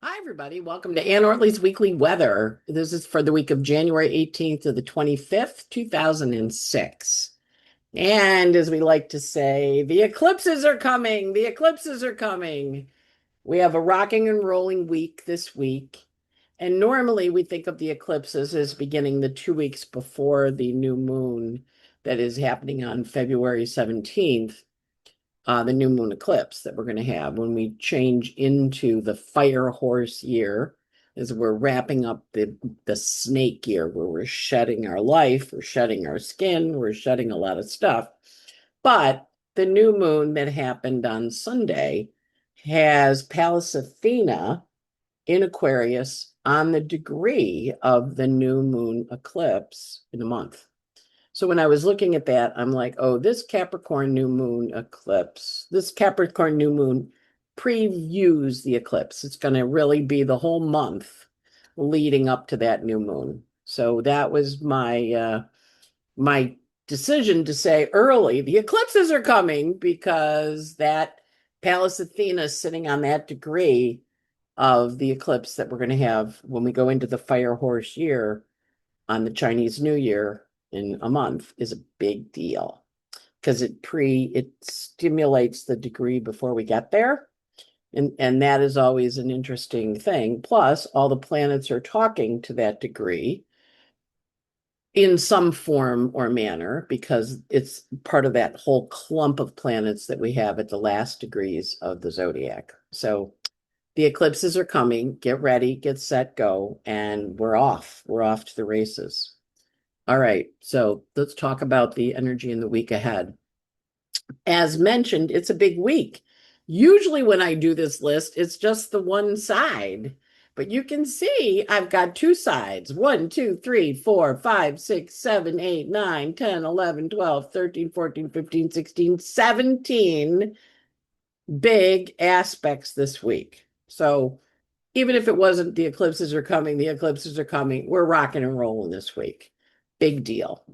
Hi, everybody. Welcome to Ann Ortelee's Weekly Weather. This is for the week of January 18th to the 25th, 2006. And as we like to say, the eclipses are coming. The eclipses are coming. We have a rocking and rolling week this week. And normally we think of the eclipses as beginning the 2 weeks before the new moon that is happening on February 17th, the new moon eclipse that we're going to have when we change into the fire horse year, as we're wrapping up the snake year where we're shedding our life, we're shedding our skin, we're shedding a lot of stuff. But the new moon that happened on Sunday has Pallas Athena in Aquarius on the degree of the new moon eclipse in a month. So when I was looking at that, I'm like, oh, this Capricorn new moon eclipse, this Capricorn new moon previews the eclipse. It's going to really be the whole month leading up to that new moon. So that was my decision to say early, the eclipses are coming because that Pallas Athena is sitting on that degree of the eclipse that we're going to have when we go into the fire horse year on the Chinese New Year in a month is a big deal because it stimulates the degree before we get there. And that is always an interesting thing. Plus, all the planets are talking to that degree in some form or manner because it's part of that whole clump of planets that we have at the last degrees of the zodiac. So the eclipses are coming. Get ready, get set, go, and we're off. We're off to the races. All right, so let's talk about the energy in the week ahead. As mentioned, it's a big week. Usually, when I do this list, it's just the one side. But you can see I've got two sides 1, 2, 3, 4, 5, 6, 7, 8, 9, 10, 11, 12, 13, 14, 15, 16, 17 big aspects this week. So even if it wasn't the eclipses are coming, the eclipses are coming. We're rocking and rolling this week. Big deal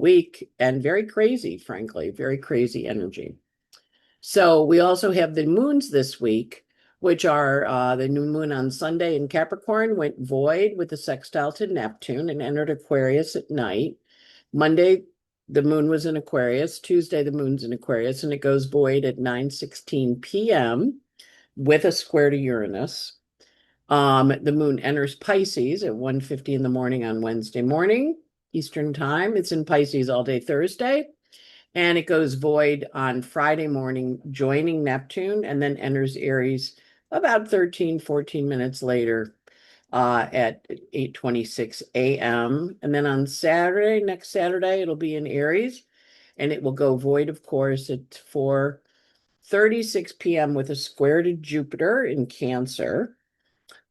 week, and very crazy, frankly, very crazy energy. So we also have the moons this week, which are the new moon on Sunday in Capricorn went void with a sextile to Neptune and entered Aquarius at night. Monday, the moon was in Aquarius. Tuesday, the moon's in Aquarius, and it goes void at 9:16 p.m. with a square to Uranus. The moon enters Pisces at 1:50 in the morning on Wednesday morning, Eastern time. It's in Pisces all day Thursday. And it goes void on Friday morning, joining Neptune, and then enters Aries about 13, 14 minutes later at 8:26 a.m. And then on Saturday, next Saturday, it'll be in Aries, and it will go void, of course, at 4:36 p.m. with a square to Jupiter in Cancer.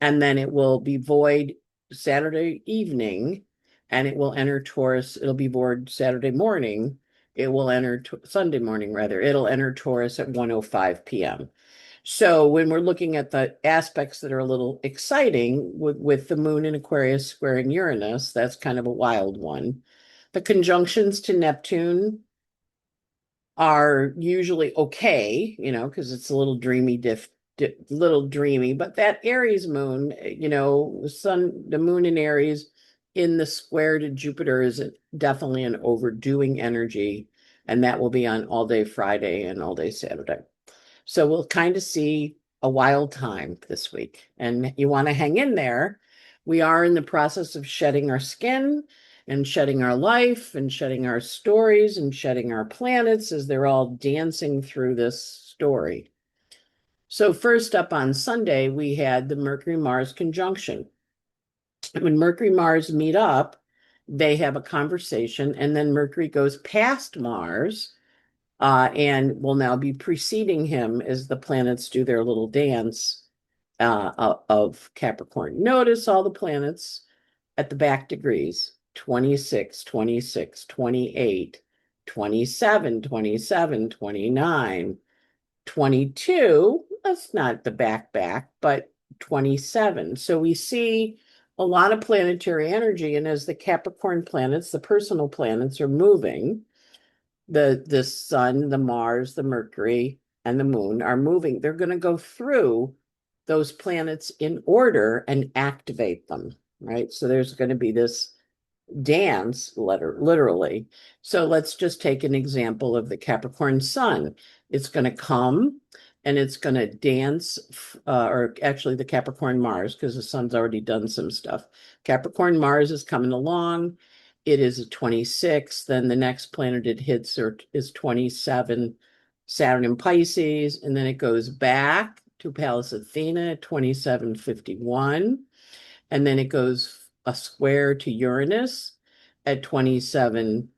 And then it will be void Saturday evening, and it will enter Taurus. It'll be void Saturday morning. It will enter Sunday morning, rather. It'll enter Taurus at 1:05 p.m. So when we're looking at the aspects that are a little exciting with the moon in Aquarius squaring Uranus, that's kind of a wild one. The conjunctions to Neptune are usually okay, because it's a little little dreamy, but that Aries moon, the moon in Aries in the square to Jupiter is definitely an overdoing energy, and that will be on all day Friday and all day Saturday. So we'll kind of see a wild time this week, and you want to hang in there. We are in the process of shedding our skin and shedding our life and shedding our stories and shedding our planets as they're all dancing through this story. So first up on Sunday, we had the Mercury-Mars conjunction. When Mercury-Mars meet up, they have a conversation, and then Mercury goes past Mars and will now be preceding him as the planets do their little dance of Capricorn. Notice all the planets at the back degrees 26, 26, 28, 27, 27, 29, 22. That's not the back, but 27. So we see a lot of planetary energy. And as the Capricorn planets, the personal planets are moving, the sun, the Mars, the Mercury, and the moon are moving. They're going to go through those planets in order and activate them, right? So there's going to be this dance, literally. So let's just take an example of the Capricorn sun. It's going to come and it's going to dance, or actually the Capricorn Mars, because the sun's already done some stuff. Capricorn Mars is coming along. It is a 26. Then the next planet it hits is 27, Saturn in Pisces. And then it goes back to Pallas Athena at 2751. And then it goes a square to Uranus at 27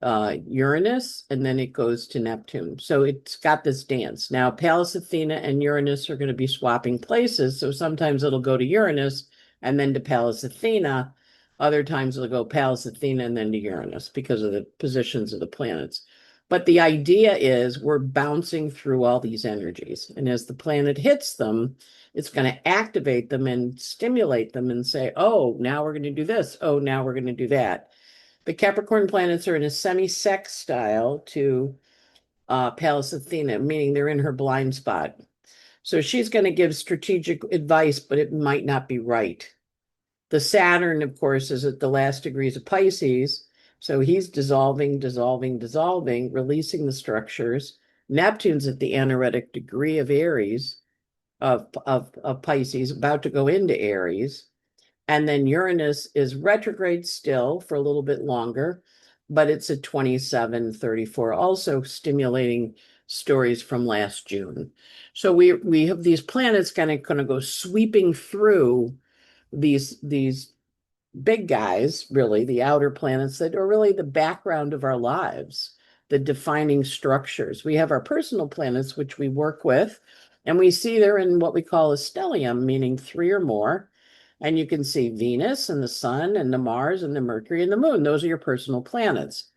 Uranus, and then it goes to Neptune. So it's got this dance. Now, Pallas Athena and Uranus are going to be swapping places. So sometimes it'll go to Uranus and then to Pallas Athena. Other times it'll go Pallas Athena and then to Uranus because of the positions of the planets. But the idea is we're bouncing through all these energies. And as the planet hits them, it's going to activate them and stimulate them and say, oh, now we're going to do this. Oh, now we're going to do that. The Capricorn planets are in a semi-sextile to Pallas Athena, meaning they're in her blind spot. So she's going to give strategic advice, but it might not be right. The Saturn, of course, is at the last degrees of Pisces. So he's dissolving, releasing the structures. Neptune's at the anaretic degree of Aries, of Pisces, about to go into Aries. And then Uranus is retrograde still for a little bit longer, but it's at 2734, also stimulating stories from last June. So we have these planets kind of going to go sweeping through these big guys, really, the outer planets that are really the background of our lives, the defining structures. We have our personal planets, which we work with, and we see they're in what we call a stellium, meaning three or more. And you can see Venus and the sun and the Mars and the Mercury and the moon. Those are your personal planets.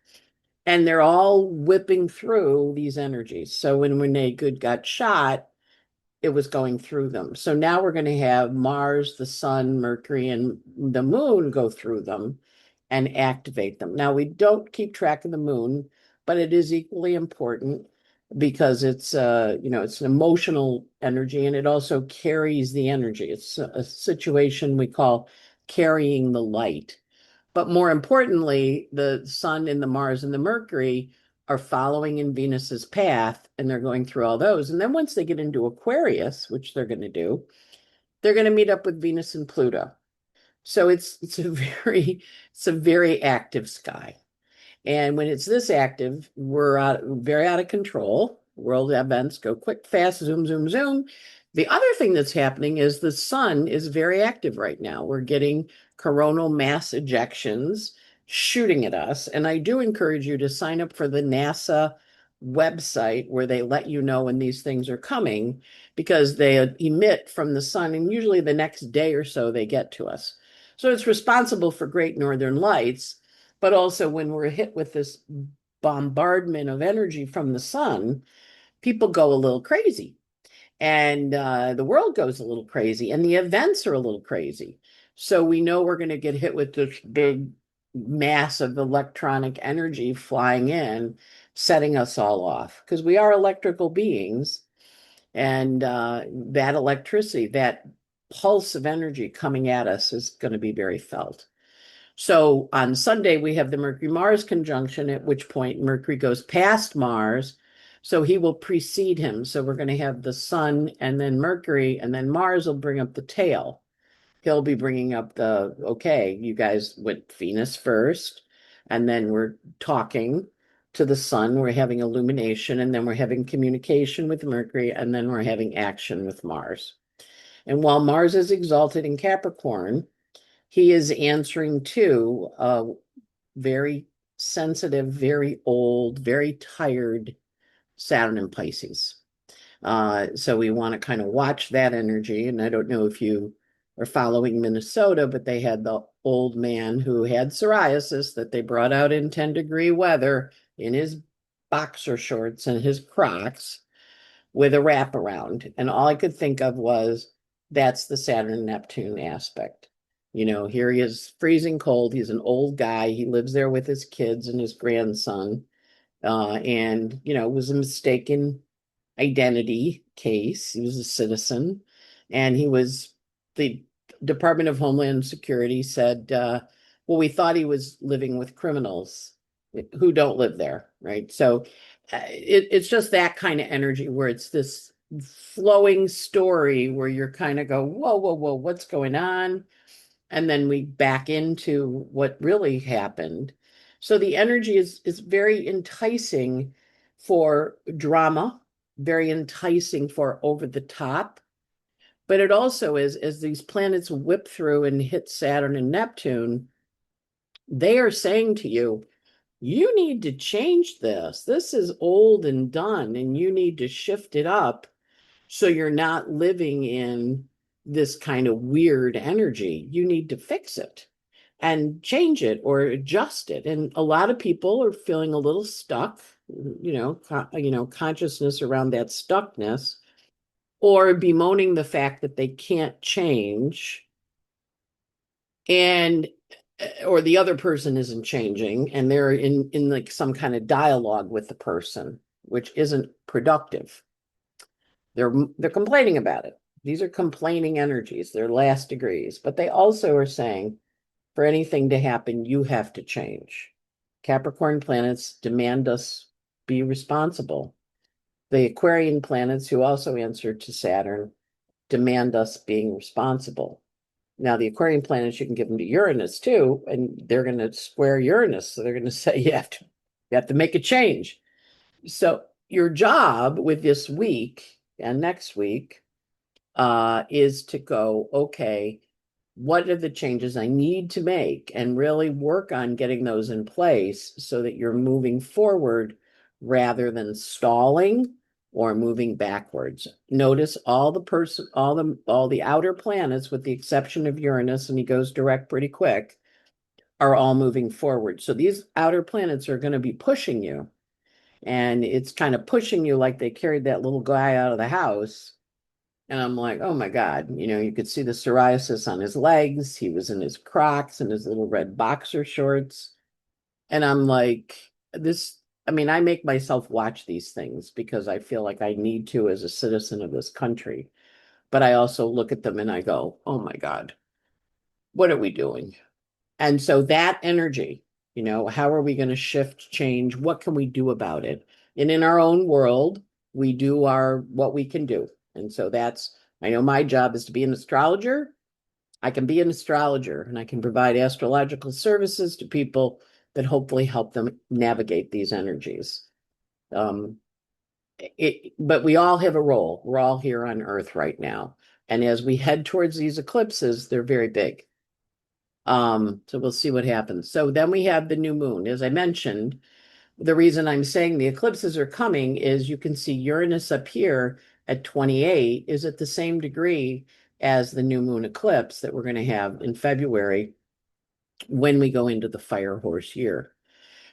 And they're all whipping through these energies. So when Renee Good got shot, it was going through them. So now we're going to have Mars, the sun, Mercury, and the moon go through them and activate them. Now, we don't keep track of the moon, but it is equally important because it's it's an emotional energy and it also carries the energy. It's a situation we call carrying the light. But more importantly, the sun and the Mars and the Mercury are following in Venus's path and they're going through all those. And then once they get into Aquarius, which they're going to do, they're going to meet up with Venus and Pluto. So it's a very active sky. And when it's this active, we're very out of control. World events go quick, fast, zoom, zoom, zoom. The other thing that's happening is the sun is very active right now. We're getting coronal mass ejections shooting at us. And I do encourage you to sign up for the NASA website where they let you know when these things are coming because they emit from the sun and usually the next day or so they get to us. So it's responsible for great northern lights, but also when we're hit with this bombardment of energy from the sun, people go a little crazy and the world goes a little crazy and the events are a little crazy. So we know we're going to get hit with this big mass of electronic energy flying in, setting us all off because we are electrical beings. And that electricity, that pulse of energy coming at us is going to be very felt. So on Sunday, we have the Mercury-Mars conjunction, at which point Mercury goes past Mars. So he will precede him. So we're going to have the sun and then Mercury, and then Mars will bring up the tail. He'll be bringing up okay, you guys went Venus first, and then we're talking to the sun. We're having illumination, and then we're having communication with Mercury, and then we're having action with Mars. And while Mars is exalted in Capricorn, he is answering to a very sensitive, very old, very tired Saturn in Pisces. So we want to kind of watch that energy. And I don't know if you are following Minnesota, but they had the old man who had psoriasis that they brought out in 10-degree weather in his boxer shorts and his Crocs with a wraparound. And all I could think of was that's the Saturn Neptune aspect. Here he is freezing cold. He's an old guy. He lives there with his kids and his grandson. It was a mistaken identity case. He was a citizen. And the Department of Homeland Security said, well, we thought he was living with criminals who don't live there, right? So it's just that kind of energy where it's this flowing story where you're kind of go, whoa, whoa, whoa, what's going on? And then we back into what really happened. So the energy is very enticing for drama, very enticing for over the top. But it also is, as these planets whip through and hit Saturn and Neptune, they are saying to you, you need to change this. This is old and done, and you need to shift it up so you're not living in this kind of weird energy. You need to fix it and change it or adjust it. And a lot of people are feeling a little stuck, consciousness around that stuckness, or bemoaning the fact that they can't change and or the other person isn't changing and they're in like some kind of dialogue with the person, which isn't productive. They're complaining about it. These are complaining energies. They're last degrees, but they also are saying for anything to happen, you have to change. Capricorn planets demand us be responsible. The Aquarian planets, who also answer to Saturn, demand us being responsible. Now, the Aquarian planets, you can give them to Uranus too, and they're going to square Uranus. So they're going to say you have to make a change. So your job with this week and next week is to go, okay, what are the changes I need to make and really work on getting those in place so that you're moving forward rather than stalling or moving backwards. Notice all the outer planets, with the exception of Uranus, and he goes direct pretty quick, are all moving forward. So these outer planets are going to be pushing you. And it's kind of pushing you like they carried that little guy out of the house. And I'm like, oh my God, you could see the psoriasis on his legs. He was in his Crocs and his little red boxer shorts. And I'm like, I make myself watch these things because I feel like I need to as a citizen of this country. But I also look at them and I go, oh my God, what are we doing? And so that energy, how are we going to shift, change? What can we do about it? And in our own world, we do what we can do. And so I know my job is to be an astrologer. I can be an astrologer and I can provide astrological services to people that hopefully help them navigate these energies. But we all have a role. We're all here on Earth right now. And as we head towards these eclipses, they're very big. So we'll see what happens. So then we have the new moon. As I mentioned, the reason I'm saying the eclipses are coming is you can see Uranus up here at 28 is at the same degree as the new moon eclipse that we're going to have in February when we go into the fire horse year.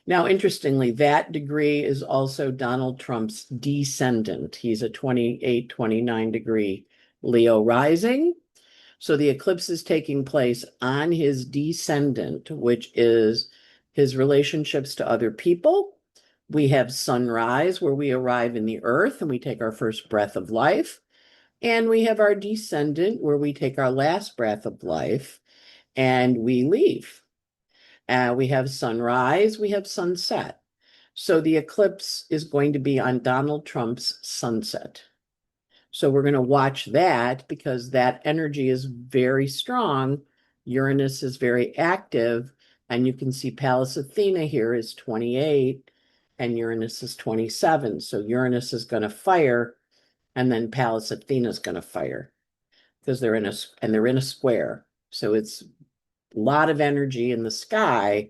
Now, interestingly, that degree is also Donald Trump's descendant. He's a 28, 29 degree Leo rising. So the eclipse is taking place on his descendant, which is his relationships to other people. We have sunrise, where we arrive in the earth and we take our first breath of life. And we have our descendant, where we take our last breath of life and we leave. We have sunrise, we have sunset. So the eclipse is going to be on Donald Trump's sunset. So we're going to watch that because that energy is very strong. Uranus is very active. And you can see Pallas Athena here is 28 and Uranus is 27. So Uranus is going to fire and then Pallas Athena is going to fire because they're in a square. So it's a lot of energy in the sky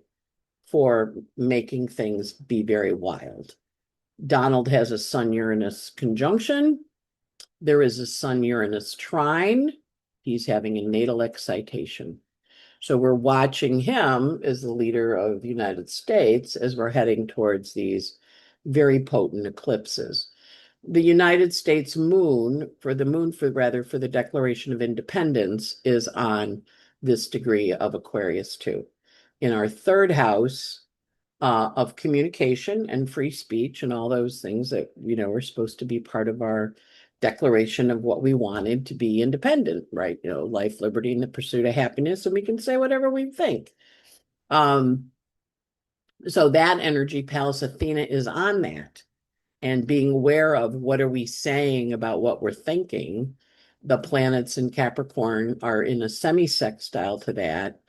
for making things be very wild. Donald has a Sun Uranus conjunction. There is a Sun Uranus trine. He's having a natal excitation. So we're watching him as the leader of the United States as we're heading towards these very potent eclipses. The United States moon, for the Declaration of Independence, is on this degree of Aquarius too. In our third house of communication and free speech and all those things that, are supposed to be part of our declaration of what we wanted to be independent, right? Life, liberty, and the pursuit of happiness, and we can say whatever we think. So that energy, Pallas Athena, is on that. And being aware of what are we saying about what we're thinking. The planets in Capricorn are in a semi-sextile to that,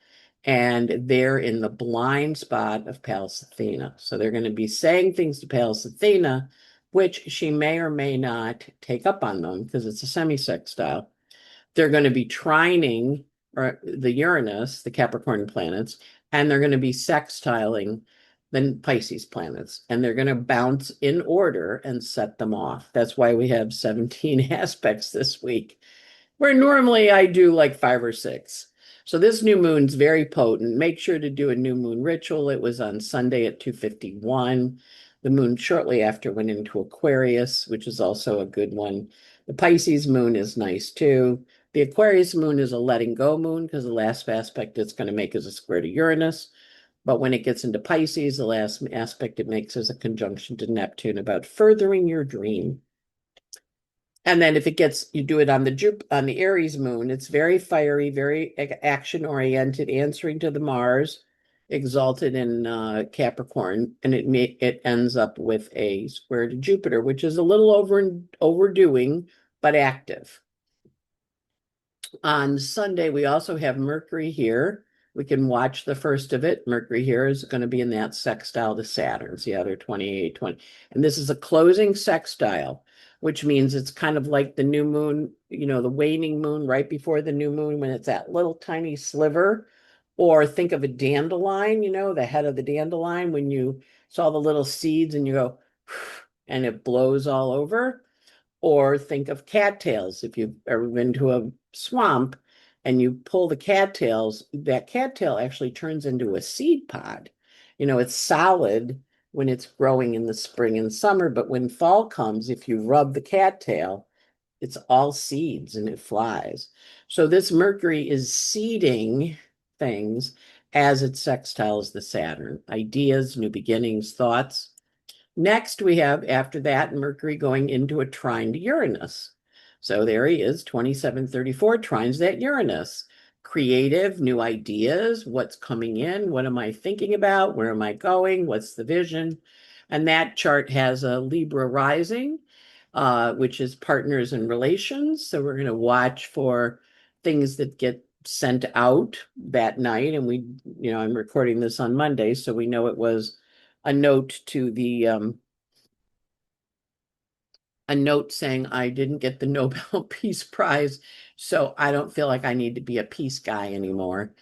and they're in the blind spot of Pallas Athena. So they're going to be saying things to Pallas Athena, which she may or may not take up on them because it's a semi-sextile. They're going to be trining or the Uranus, the Capricorn planets, and they're going to be sextiling the Pisces planets, and they're going to bounce in order and set them off. That's why we have 17 aspects this week, where normally I do like 5 or 6. So this new moon's very potent. Make sure to do a new moon ritual. It was on Sunday at 2:51. The moon shortly after went into Aquarius, which is also a good one. The Pisces moon is nice too. The Aquarius moon is a letting go moon because the last aspect it's going to make is a square to Uranus. But when it gets into Pisces, the last aspect it makes is a conjunction to Neptune about furthering your dream. And then if you do it on the Aries moon, it's very fiery, very action oriented, answering to the Mars, exalted in Capricorn, and it ends up with a square to Jupiter, which is a little overdoing, but active. On Sunday, we also have Mercury here. We can watch the first of it. Mercury here is going to be in that sextile to Saturn. See how they're 28, 20. And this is a closing sextile, which means it's kind of like the new moon, the waning moon right before the new moon when it's that little tiny sliver. Or think of a dandelion, the head of the dandelion when you saw the little seeds and you go, and it blows all over. Or think of cattails. If you've ever been to a swamp and you pull the cattails, that cattail actually turns into a seed pod. It's solid when it's growing in the spring and summer, but when fall comes, if you rub the cattail, it's all seeds and it flies. So this Mercury is seeding things as it sextiles the Saturn, ideas, new beginnings, thoughts. Next, we have after that Mercury going into a trine to Uranus. So there he is, 2734 trines that Uranus. Creative, new ideas, what's coming in, what am I thinking about, where am I going, what's the vision? And that chart has a Libra rising, which is partners and relations. So we're going to watch for things that get sent out that night. And I'm recording this on Monday, so we know it was a note to a note saying I didn't get the Nobel Peace Prize, so I don't feel like I need to be a peace guy anymore.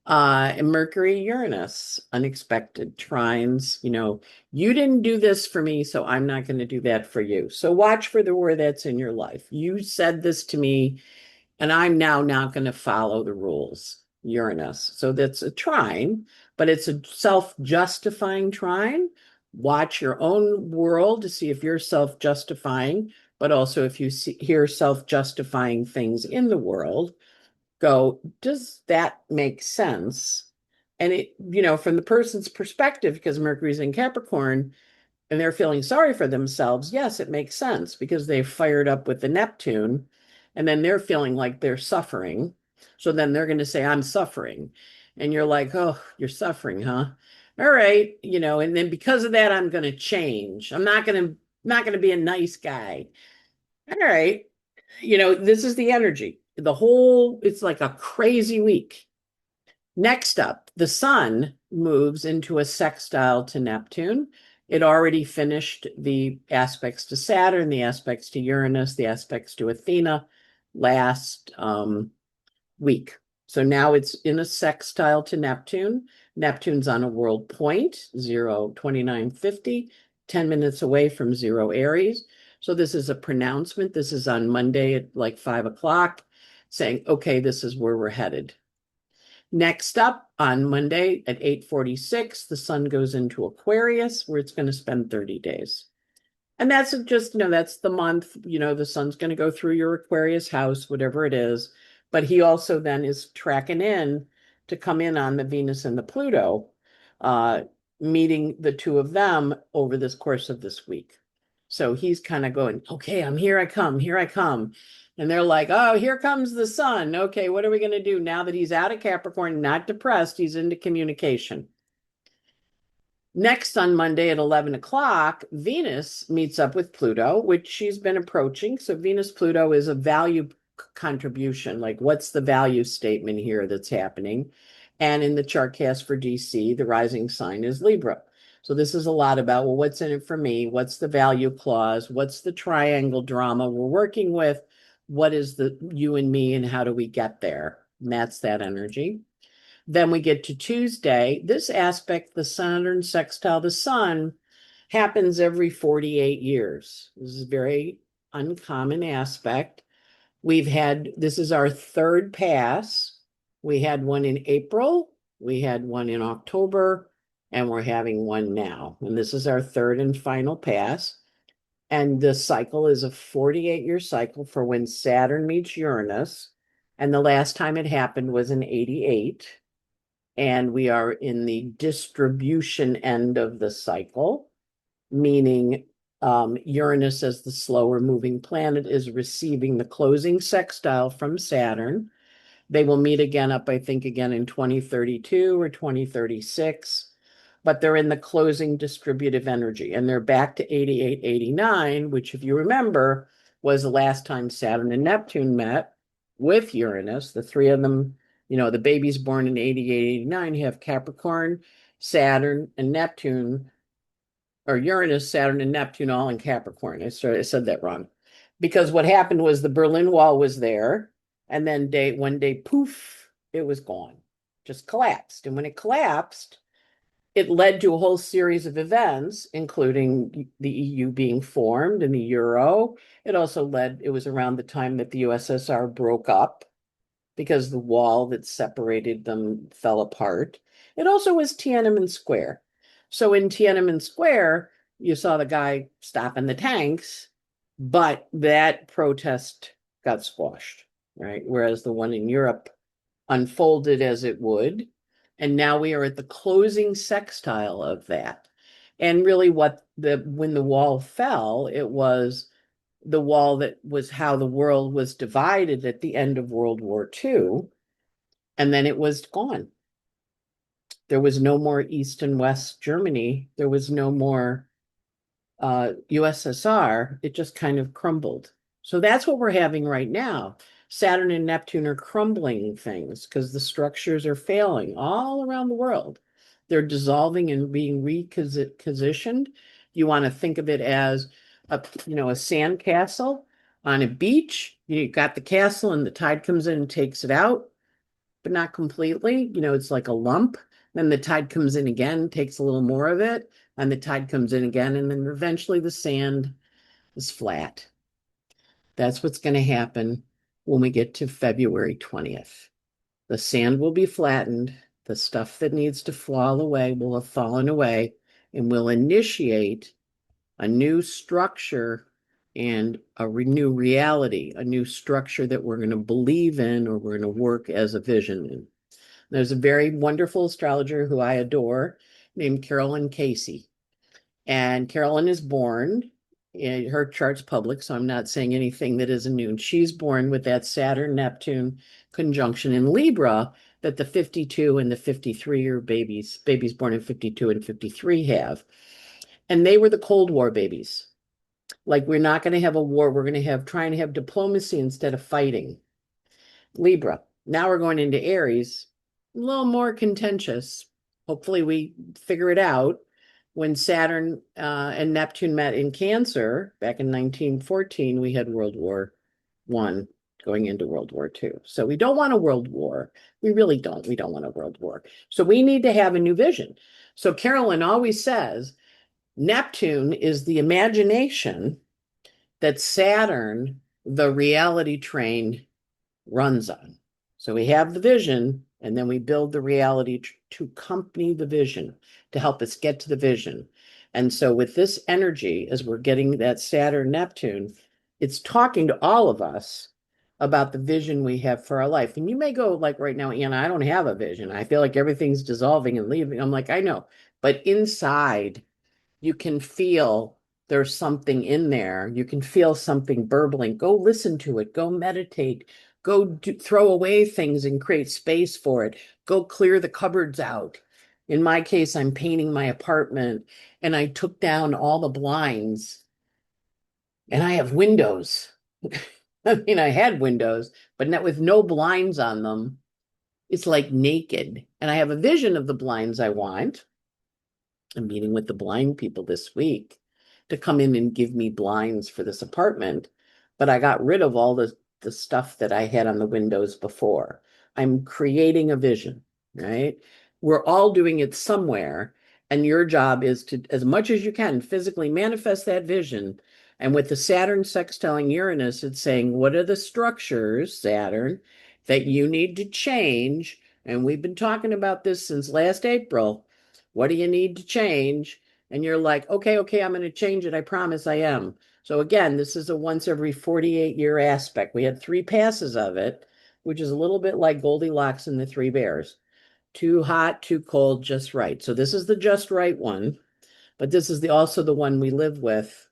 And Mercury, Uranus, unexpected trines. You didn't do this for me, so I'm not going to do that for you. So watch for the word that's in your life. You said this to me, and I'm now not going to follow the rules. Uranus. So that's a trine, but it's a self-justifying trine. Watch your own world to see if you're self-justifying, but also if you hear self-justifying things in the world, go, does that make sense? And from the person's perspective, because Mercury's in Capricorn, and they're feeling sorry for themselves, yes, it makes sense because they've fired up with the Neptune and then they're feeling like they're suffering. So then they're going to say, I'm suffering. And you're like, oh, you're suffering, huh? All right. And then because of that, I'm going to change. I'm not going to be a nice guy. All right. This is the energy. It's like a crazy week. Next up, the sun moves into a sextile to Neptune. It already finished the aspects to Saturn, the aspects to Uranus, the aspects to Athena last week. So now it's in a sextile to Neptune. Neptune's on a world point, 02950, 10 minutes away from 0 Aries. So this is a pronouncement. This is on Monday at like 5 o'clock saying, okay, this is where we're headed. Next up on Monday at 8:46, the sun goes into Aquarius where it's going to spend 30 days. And that's just, that's the month, the sun's going to go through your Aquarius house, whatever it is. But he also then is tracking in to come in on the Venus and the Pluto, meeting the two of them over this course of this week. So he's kind of going, okay, I'm here, I come, here I come. And they're like, oh, here comes the sun. Okay, what are we going to do now that he's out of Capricorn, not depressed? He's into communication. Next on Monday at 11 o'clock, Venus meets up with Pluto, which she's been approaching. So Venus Pluto is a value contribution. Like, what's the value statement here that's happening? And in the chart cast for DC, the rising sign is Libra. So this is a lot about, well, what's in it for me? What's the value clause? What's the triangle drama we're working with? What is the you and me, and how do we get there? And that's that energy. Then we get to Tuesday. This aspect, the Saturn sextile the sun, happens every 48 years. This is a very uncommon aspect. This is our third pass. We had one in April, we had one in October, and we're having one now. And this is our third and final pass. And the cycle is a 48-year cycle for when Saturn meets Uranus. And the last time it happened was in 88. And we are in the distribution end of the cycle, meaning Uranus, as the slower moving planet, is receiving the closing sextile from Saturn. They will meet again I think, again in 2032 or 2036, but they're in the closing distributive energy, and they're back to 88, 89, which, if you remember, was the last time Saturn and Neptune met with Uranus. The three of them, the babies born in 88, 89 have Capricorn, Saturn, and Neptune, or Uranus, Saturn, and Neptune all in Capricorn. I said that wrong. Because what happened was the Berlin Wall was there, and then one day, poof, it was gone. Just collapsed. And when it collapsed, it led to a whole series of events, including the EU being formed and the Euro. It was around the time that the USSR broke up, because the wall that separated them fell apart. It also was Tiananmen Square. So in Tiananmen Square, you saw the guy stopping the tanks, but that protest got squashed, right? Whereas the one in Europe unfolded as it would. And now we are at the closing sextile of that. And really when the wall fell, it was the wall that was how the world was divided at the end of World War II. And then it was gone. There was no more East and West Germany. There was no more USSR. It just kind of crumbled. So that's what we're having right now. Saturn and Neptune are crumbling things because the structures are failing all around the world. They're dissolving and being repositioned. You want to think of it as a sand castle on a beach. You got the castle and the tide comes in and takes it out, but not completely. It's like a lump. Then the tide comes in again, takes a little more of it, and the tide comes in again, and then eventually the sand is flat. That's what's going to happen when we get to February 20th. The sand will be flattened. The stuff that needs to fall away will have fallen away, and will initiate a new structure and a new reality, a new structure that we're going to believe in, or we're going to work as a vision in. There's a very wonderful astrologer who I adore named Carolyn Casey. And Carolyn is born, her chart's public, so I'm not saying anything that isn't new. And she's born with that Saturn-Neptune conjunction in Libra that the 52 and the 53-year babies born in 52 and 53 have. And they were the Cold War babies. Like, we're not going to have a war. We're going to trying to have diplomacy instead of fighting. Libra. Now we're going into Aries, a little more contentious. Hopefully we figure it out. When Saturn and Neptune met in Cancer back in 1914, we had World War I going into World War II. So we don't want a world war. We really don't. We don't want a world war. So we need to have a new vision. So Carolyn always says, Neptune is the imagination that Saturn, the reality train, runs on. So we have the vision, and then we build the reality to accompany the vision, to help us get to the vision. And so with this energy, as we're getting that Saturn Neptune, it's talking to all of us about the vision we have for our life. And you may go like right now, Anna, I don't have a vision. I feel like everything's dissolving and leaving. I'm like, I know. But inside, you can feel there's something in there. You can feel something burbling. Go listen to it. Go meditate. Throw away things and create space for it. Go clear the cupboards out. In my case, I'm painting my apartment and I took down all the blinds and I have windows. I mean, I had windows, but not with no blinds on them. It's like naked. And I have a vision of the blinds I want. I'm meeting with the blind people this week to come in and give me blinds for this apartment, but I got rid of all the stuff that I had on the windows before. I'm creating a vision, right? We're all doing it somewhere, and your job is to, as much as you can, physically manifest that vision. And with the Saturn sextiling Uranus, it's saying, what are the structures, Saturn, that you need to change? And we've been talking about this since last April. What do you need to change? And you're like, okay, I'm going to change it. I promise I am. So again, this is a once every 48-year aspect. We had 3 passes of it, which is a little bit like Goldilocks and the 3 bears. Too hot, too cold, just right. So this is the just right one, but this is also the one we live with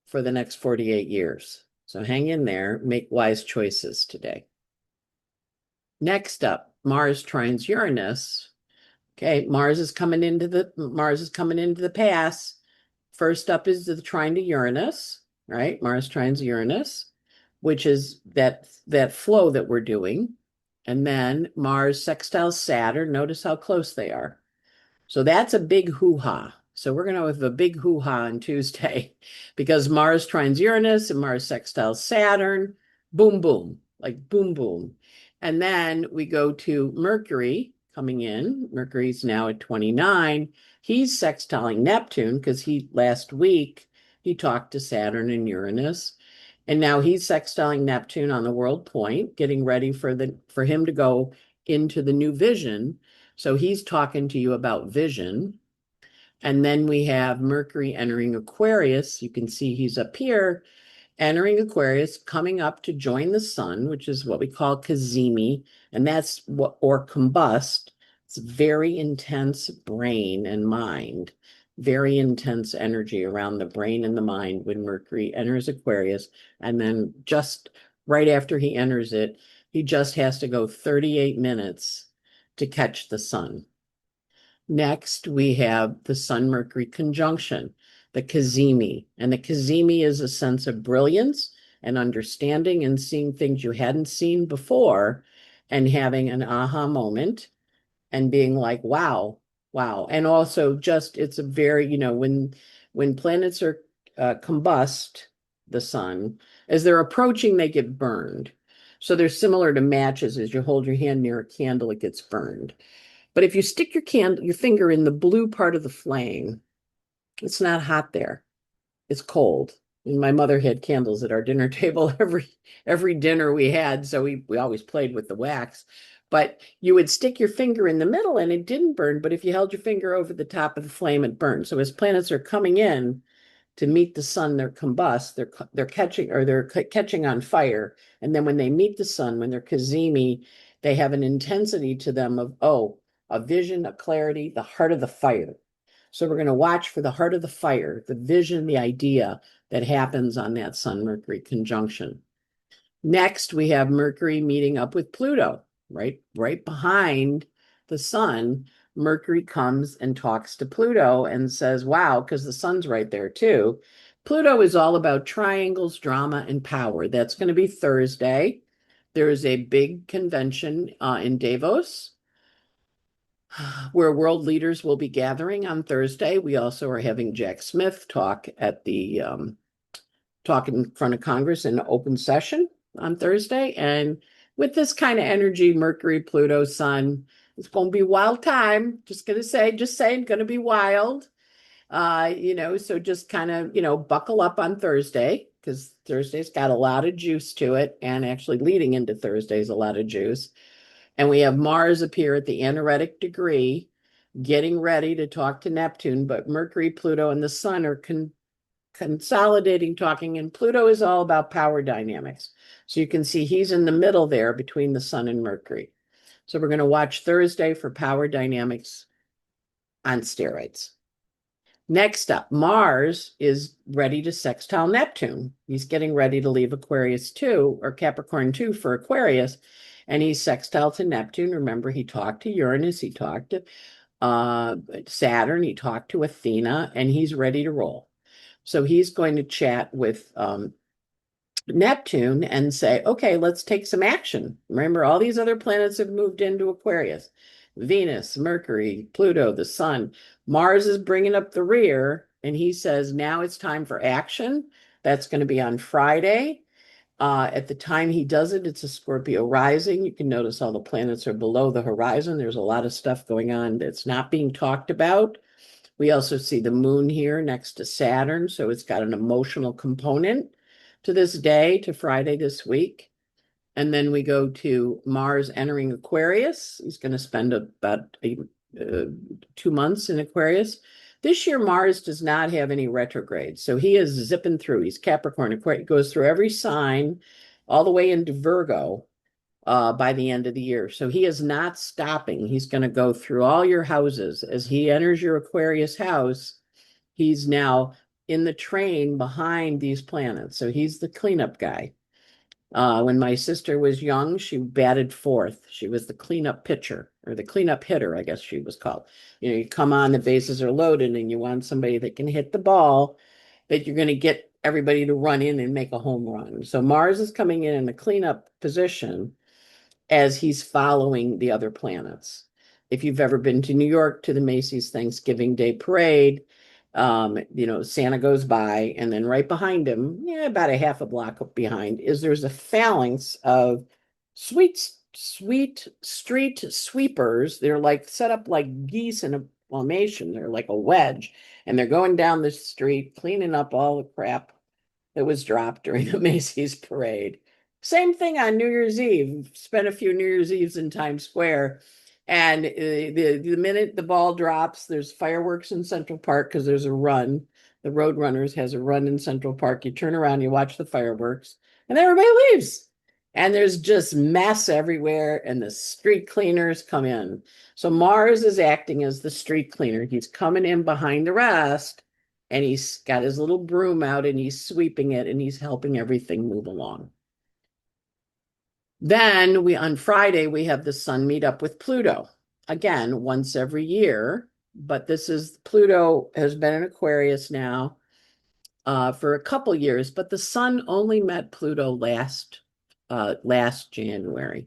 for the next 48 years. So hang in there, make wise choices today. Next up, Mars trines Uranus. Okay, Mars is coming into the pass. First up is the trine to Uranus, right? Mars trines Uranus, which is that flow that we're doing. And then Mars sextiles Saturn. Notice how close they are. So that's a big hoo-ha. So we're going to have a big hoo-ha on Tuesday because Mars trines Uranus and Mars sextiles Saturn. Boom, boom, like boom, boom. And then we go to Mercury coming in. Mercury's now at 29. He's sextiling Neptune because last week he talked to Saturn and Uranus. And now he's sextiling Neptune on the world point, getting ready for him to go into the new vision. So he's talking to you about vision. And then we have Mercury entering Aquarius. You can see he's up here, entering Aquarius, coming up to join the sun, which is what we call cazimi, and that's or combust. It's very intense brain and mind, very intense energy around the brain and the mind when Mercury enters Aquarius. And then just right after he enters it, he just has to go 38 minutes to catch the sun. Next, we have the Sun-Mercury conjunction, the cazimi. And the cazimi is a sense of brilliance and understanding and seeing things you hadn't seen before and having an aha moment and being like, wow, wow. And also just, it's a very, when planets are combust the sun, as they're approaching, they get burned. So they're similar to matches. As you hold your hand near a candle, it gets burned. But if you stick your finger in the blue part of the flame, it's not hot there. It's cold. And my mother had candles at our dinner table every dinner we had, so we always played with the wax. But you would stick your finger in the middle and it didn't burn, but if you held your finger over the top of the flame, it burned. So as planets are coming in to meet the sun, they're combust, they're catching on fire. And then when they meet the sun, when they're cazimi, they have an intensity to them of, a vision, a clarity, the heart of the fire. So we're going to watch for the heart of the fire, the vision, the idea that happens on that Sun-Mercury conjunction. Next, we have Mercury meeting up with Pluto, right behind the sun. Mercury comes and talks to Pluto and says, wow, because the sun's right there too. Pluto is all about triangles, drama, and power. That's going to be Thursday. There is a big convention in Davos where world leaders will be gathering on Thursday. We also are having Jack Smith talk at the talk in front of Congress in open session on Thursday. And with this kind of energy, Mercury, Pluto, Sun, it's going to be wild time. Just saying, going to be wild. So just kind of, buckle up on Thursday because Thursday's got a lot of juice to it. And actually leading into Thursday's a lot of juice. And we have Mars appear at the anaretic degree, getting ready to talk to Neptune, but Mercury, Pluto, and the Sun are consolidating, talking, and Pluto is all about power dynamics. So you can see he's in the middle there between the Sun and Mercury. So we're going to watch Thursday for power dynamics on steroids. Next up, Mars is ready to sextile Neptune. He's getting ready to leave Aquarius 2 or Capricorn 2 for Aquarius, and he's sextile to Neptune. Remember, he talked to Uranus, he talked to Saturn, he talked to Athena, and he's ready to roll. So he's going to chat with Neptune and say, okay, let's take some action. Remember, all these other planets have moved into Aquarius. Venus, Mercury, Pluto, the Sun. Mars is bringing up the rear, and he says, now it's time for action. That's going to be on Friday. At the time he does it, it's a Scorpio rising. You can notice all the planets are below the horizon. There's a lot of stuff going on that's not being talked about. We also see the moon here next to Saturn, so it's got an emotional component to this day, to Friday this week. And then we go to Mars entering Aquarius. He's going to spend about 2 months in Aquarius. This year, Mars does not have any retrogrades, so he is zipping through. He's Capricorn, Aquarius, goes through every sign, all the way into Virgo by the end of the year. So he is not stopping. He's going to go through all your houses. As he enters your Aquarius house, he's now in the train behind these planets. So he's the cleanup guy. When my sister was young, she batted fourth. She was the cleanup pitcher or the cleanup hitter, I guess she was called. You know, you come on, the bases are loaded, and you want somebody that can hit the ball, that you're going to get everybody to run in and make a home run. So Mars is coming in the cleanup position as he's following the other planets. If you've ever been to New York to the Macy's Thanksgiving Day Parade, Santa goes by, and then right behind him, about a half a block behind, there's a phalanx of sweet street sweepers. They're like set up like geese in a formation. They're like a wedge, and they're going down the street cleaning up all the crap that was dropped during the Macy's parade. Same thing on New Year's Eve. Spent a few New Year's Eves in Times Square. And the minute the ball drops, there's fireworks in Central Park because there's a run. The Roadrunners has a run in Central Park. You turn around, you watch the fireworks, and everybody leaves. And there's just mess everywhere, and the street cleaners come in. So Mars is acting as the street cleaner. He's coming in behind the rest, and he's got his little broom out, and he's sweeping it, and he's helping everything move along. Then on Friday, we have the sun meet up with Pluto. Again, once every year, but Pluto has been in Aquarius now for a couple years, but the sun only met Pluto last January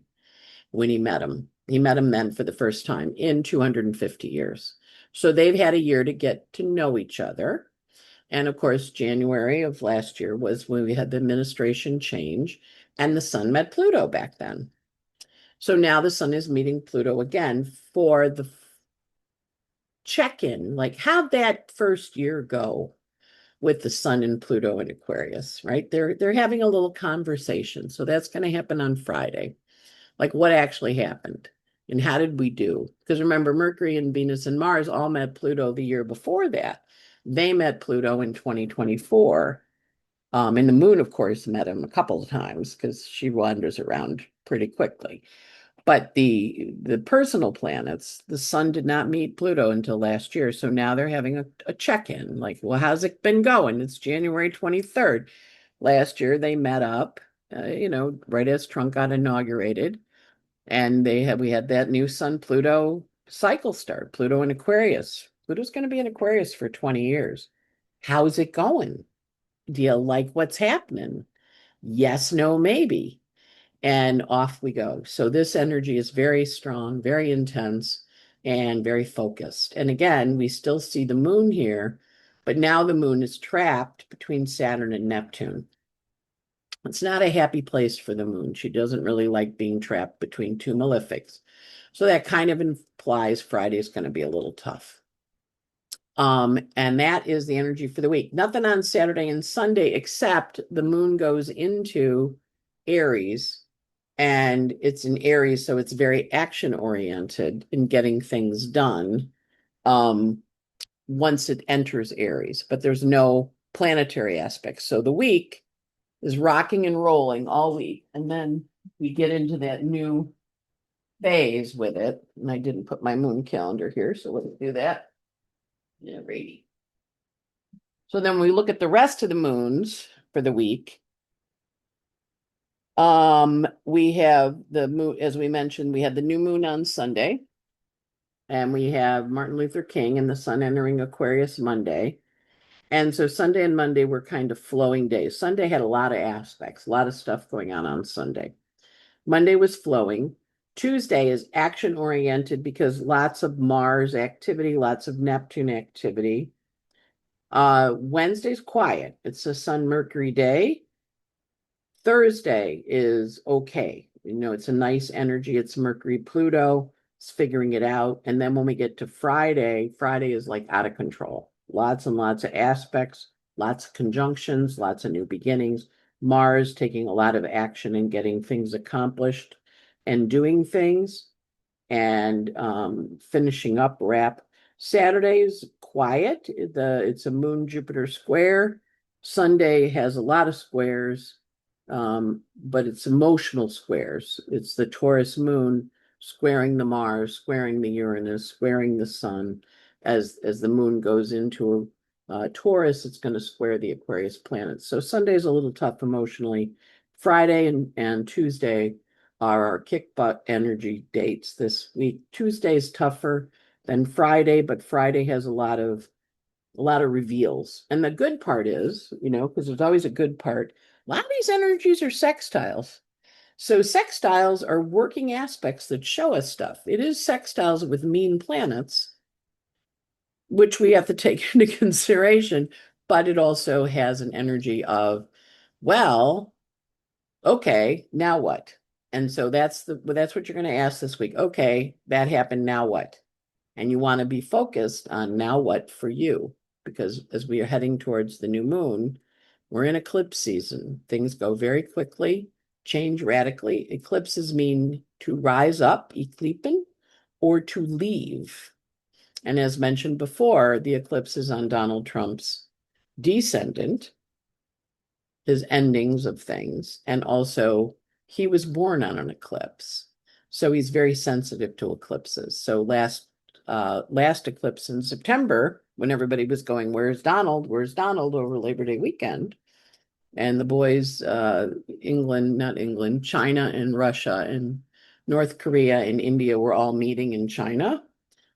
when he met him. He met him then for the first time in 250 years. So they've had a year to get to know each other. And of course, January of last year was when we had the administration change, and the sun met Pluto back then. So now the sun is meeting Pluto again for the check-in, like how'd that first year go with the sun and Pluto in Aquarius, right? They're having a little conversation. So that's going to happen on Friday. Like what actually happened and how did we do? Because remember, Mercury and Venus and Mars all met Pluto the year before that. They met Pluto in 2024. And the moon, of course, met him a couple of times because she wanders around pretty quickly. But the personal planets, the sun did not meet Pluto until last year. So now they're having a check-in. Like, well, how's it been going? It's January 23rd. Last year they met up, right as Trump got inaugurated. And we had that new Sun Pluto cycle start, Pluto in Aquarius. Pluto's going to be in Aquarius for 20 years. How's it going? Do you like what's happening? Yes, no, maybe. And off we go. So this energy is very strong, very intense, and very focused. And again, we still see the moon here, but now the moon is trapped between Saturn and Neptune. It's not a happy place for the moon. She doesn't really like being trapped between two malefics. So that kind of implies Friday is going to be a little tough. And that is the energy for the week. Nothing on Saturday and Sunday, except the moon goes into Aries, and it's in Aries, so it's very action oriented in getting things done once it enters Aries, but there's no planetary aspects. So the week is rocking and rolling all week, and then we get into that new phase with it. And I didn't put my moon calendar here, so let's do that. Yeah, righty. So then we look at the rest of the moons for the week. We have the moon, as we mentioned, we had the new moon on Sunday, and we have Martin Luther King and the sun entering Aquarius Monday. And so Sunday and Monday were kind of flowing days. Sunday had a lot of aspects, a lot of stuff going on Sunday. Monday was flowing. Tuesday is action oriented because lots of Mars activity, lots of Neptune activity. Wednesday's quiet. It's a Sun Mercury day. Thursday is okay. It's a nice energy. It's Mercury Pluto. It's figuring it out. And then when we get to Friday, Friday is like out of control. Lots and lots of aspects, lots of conjunctions, lots of new beginnings. Mars taking a lot of action and getting things accomplished and doing things and finishing up wrap. Saturday's quiet. It's a Moon Jupiter square. Sunday has a lot of squares, but it's emotional squares. It's the Taurus moon squaring the Mars, squaring the Uranus, squaring the Sun. As the moon goes into Taurus, it's going to square the Aquarius planets. So Sunday's a little tough emotionally. Friday and Tuesday are our kick butt energy dates this week. Tuesday's tougher than Friday, but Friday has a lot of reveals. And the good part is, because there's always a good part, a lot of these energies are sextiles. So sextiles are working aspects that show us stuff. It is sextiles with mean planets, which we have to take into consideration, but it also has an energy of, well, okay, now what? And so that's what you're going to ask this week. Okay, that happened, now what? And you want to be focused on now what for you, because as we are heading towards the new moon, we're in eclipse season. Things go very quickly, change radically. Eclipses mean to rise up, eclipsen, or to leave. And as mentioned before, the eclipse is on Donald Trump's descendant, his endings of things, and also he was born on an eclipse. So he's very sensitive to eclipses. So last eclipse in September, when everybody was going, "Where's Donald? Where's Donald?" over Labor Day weekend, and the boys, not England, China and Russia and North Korea and India were all meeting in China,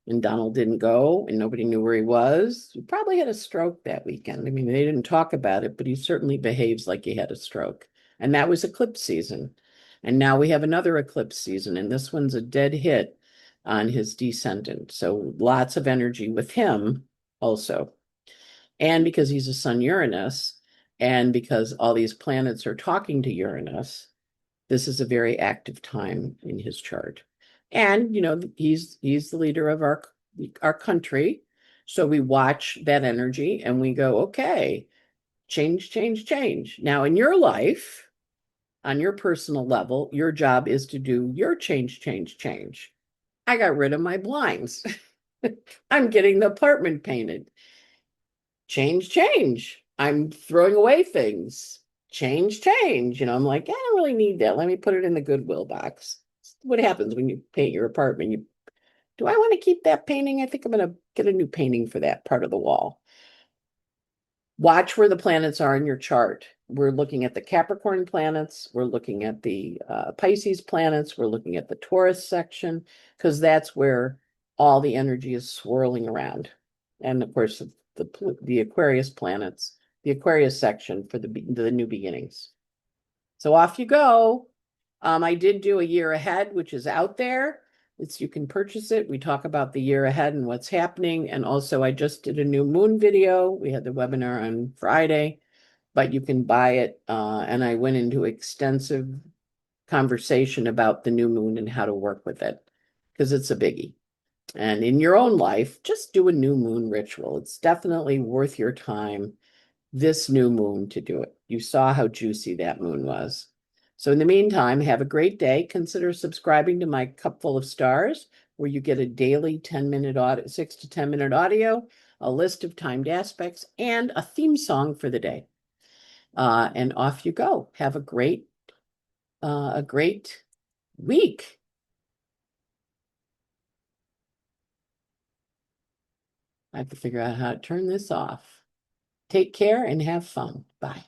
and Donald didn't go, and nobody knew where he was. He probably had a stroke that weekend. I mean, they didn't talk about it, but he certainly behaves like he had a stroke. And that was eclipse season. And now we have another eclipse season, and this one's a dead hit on his descendant. So lots of energy with him also. And because he's a Sun Uranus, and because all these planets are talking to Uranus, this is a very active time in his chart. And he's the leader of our country. So we watch that energy and we go, okay, change, change, change. Now in your life, on your personal level, your job is to do your change, change, change. I got rid of my blinds. I'm getting the apartment painted. Change, change. I'm throwing away things. Change, change. I'm like, I don't really need that. Let me put it in the Goodwill box. What happens when you paint your apartment? Do I want to keep that painting? I think I'm going to get a new painting for that part of the wall. Watch where the planets are in your chart. We're looking at the Capricorn planets. We're looking at the Pisces planets. We're looking at the Taurus section, because that's where all the energy is swirling around. And of course, the Aquarius planets, the Aquarius section for the new beginnings. So off you go. I did do a year ahead, which is out there. You can purchase it. We talk about the year ahead and what's happening. And also I just did a new moon video. We had the webinar on Friday, but you can buy it. And I went into extensive conversation about the new moon and how to work with it, because it's a biggie. And in your own life, just do a new moon ritual. It's definitely worth your time this new moon to do it. You saw how juicy that moon was. So in the meantime, have a great day. Consider subscribing to my Cupful of Stars, where you get a daily 10-minute audio, 6 to 10-minute audio, a list of timed aspects, and a theme song for the day. And off you go. Have a great week. I have to figure out how to turn this off. Take care and have fun. Bye.